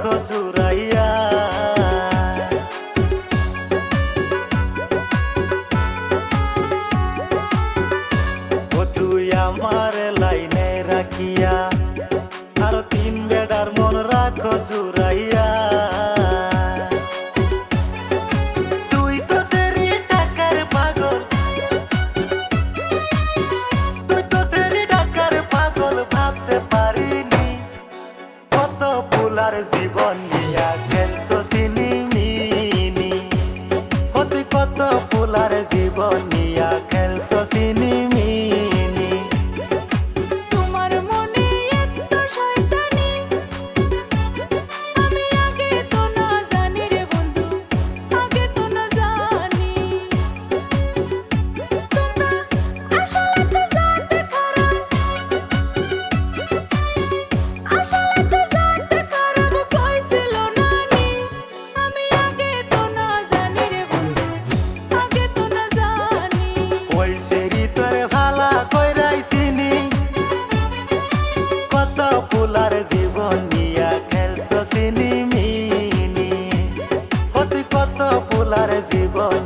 রাখো জুড়াইয়া। ও তুই আমার লাইনে রাখিয়া আর তিন বেড়ার মন রাখো জুড়াইয়া। তুই তো তেরি টাকার পাগল, তুই তো তেরি টাকার পাগল, ভাবতে পারিনি কত ফুলার জীবন নিয়া খেলতো সিনিমিনি। ও তুই কত ফুলার জীবন নিয়া খেলতো সিনিমিনি। ফুলার জীবন নিয়া খেলছো সিনিমিনি। ও তুই কত ফুলার জীবন